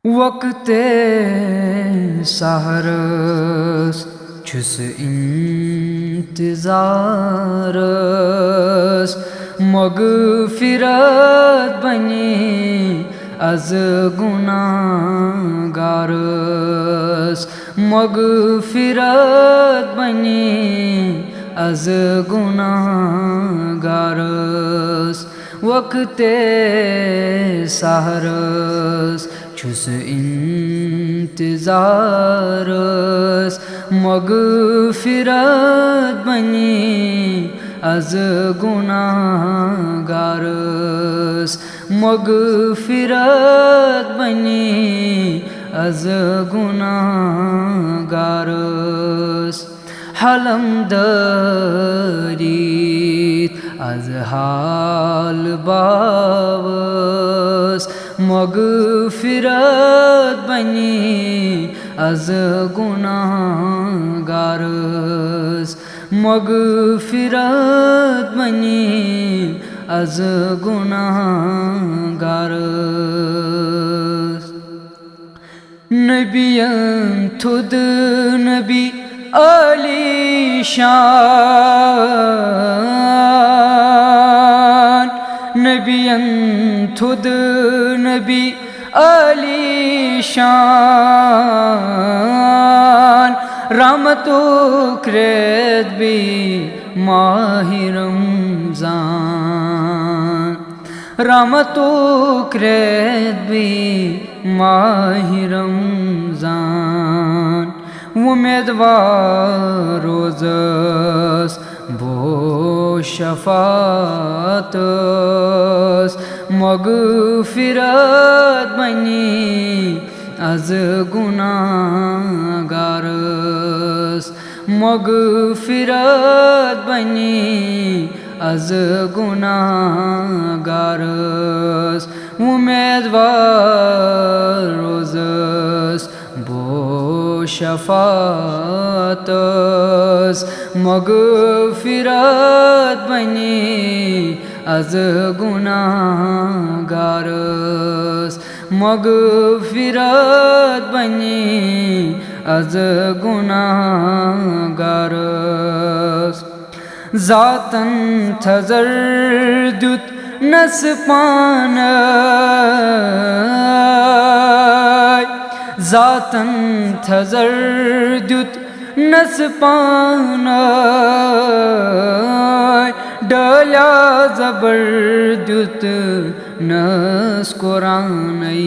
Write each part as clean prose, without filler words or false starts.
वक्ते सहरस छुस इंतज़ारस मगफिरत बनी अज गुनाहगारस मगफिरत बनी अज गुनाहगारस वक्ते सहरस छुस इंतज़ारस मगफिरत बनी अज गुनाहगारस मगफिरत बनी अज गुनाहगारस हलम दरीत अज हाल बावस मगफिरत बनी अज गुनाहगारस मगफिरत बनी अज गुनाहगारस नबियन थुद नबी अली शान नबियन थुद नबी अली शान रहमतो क्रेद भी माहि रमज़ान रहमतो क्रेद भी माहि रमज़ान उम्मीदवार रोज़स बो शफ़ातस मगफिरत बनी अज गुनाहगारस मगफिरत बनी अज गुनाहगारस उम्मीदवार रोज़स बो शफ़ातस मगफिरत बनी अज गुनाहगारस मगफिरत बनी अज गुनाहगारस ज़ातन थज़र दुत नस्पान ज़ातन थज़र दुत नस्पान डल्या ज़बरदुत नस कुरानई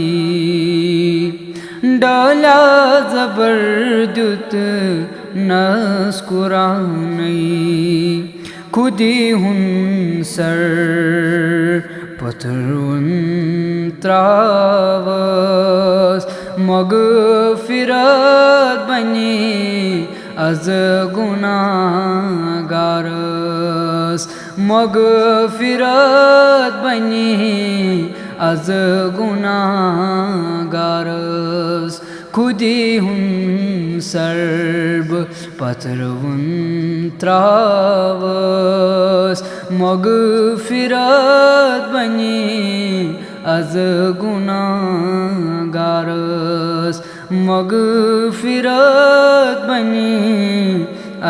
डल्या ज़बरदुत नस कुरानई खुदी हुन सर पथरुन त्रावस मगफिरत बनी अज गुनाहगारस मगफिरत बनी अज गुनाहगारस खुदी हुन सर्ब पथरुन त्रावस मगफिरत बनी अज गुनाहगारस मगफिरत बनी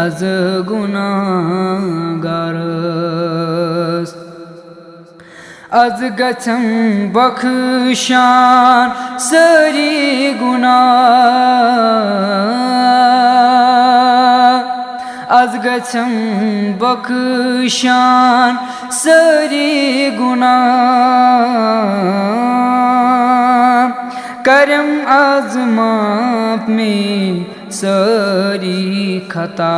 अज गुनाहगारस अज गछम बख्शान सरी गुनाह अज गछम बख्शान सरी गुनाह करम आज माप में सरी खता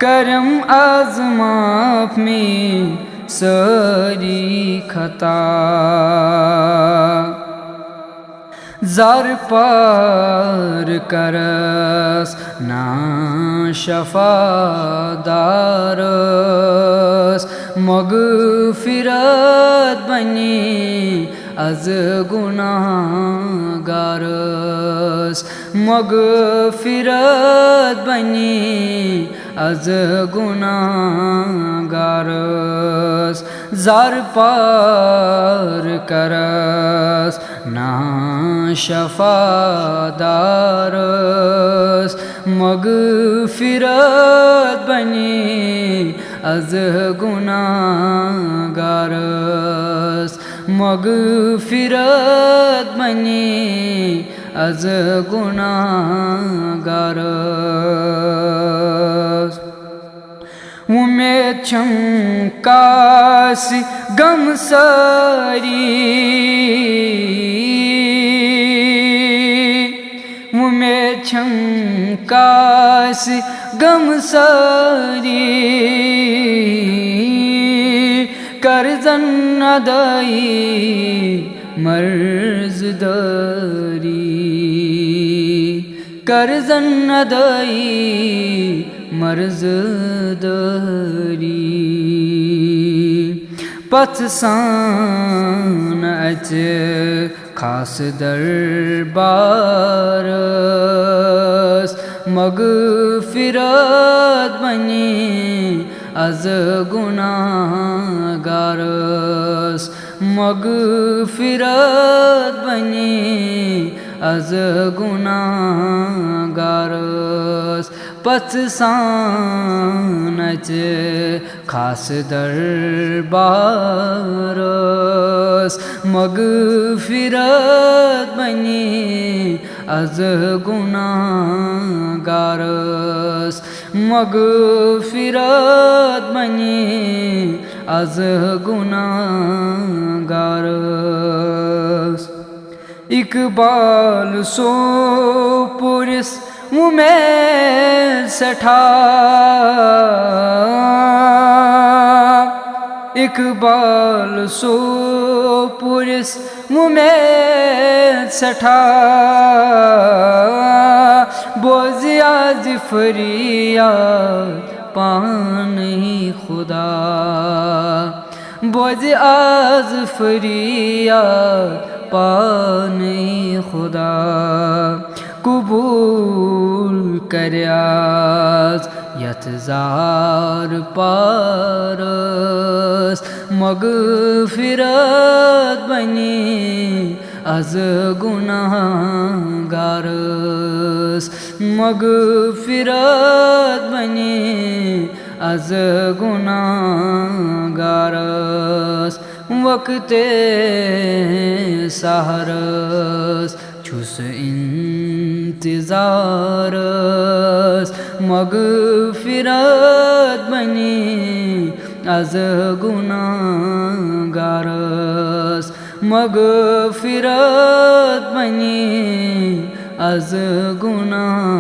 करम आज माप में सरी खता ज़र पार करस ना शफ़ादारस मगफिरत बनी अज गुनाहगारस मगफिरत बनी अज गुनाहगारस zar par karas na şafadaras magfirat bani az gunagaras magfirat bani az gunagaras उम्मीद चमकासी गम सारी उम्मीद चमकासी गम सारी कर्जन अदाई मर्जदारी कर्जन अदाई मर्जदारी पथ सान अच खास दरबारस मगफिरत बनी az gunagaras मगफिरत बनी az gunagaras पथ सानच खास दरबारस मगफिरत बनी az gunagaras मगफिरत बनी az gunagaras इकबाल सो पुरिस उमेद सठा इकबाल सो पुरिस उमेद सठा बोजियाज फरियाद पानी खुदा बोजियाज फरियाद पानी खुदा कबूल कर्याज यतजार पारस मगफिरत बनी az gunagaras मगफिरत बनी az gunagaras वक्ते सहरस छुस इंतज़ारस मगफिरत बनी az gunagaras मगफिरत बनी az gunagaras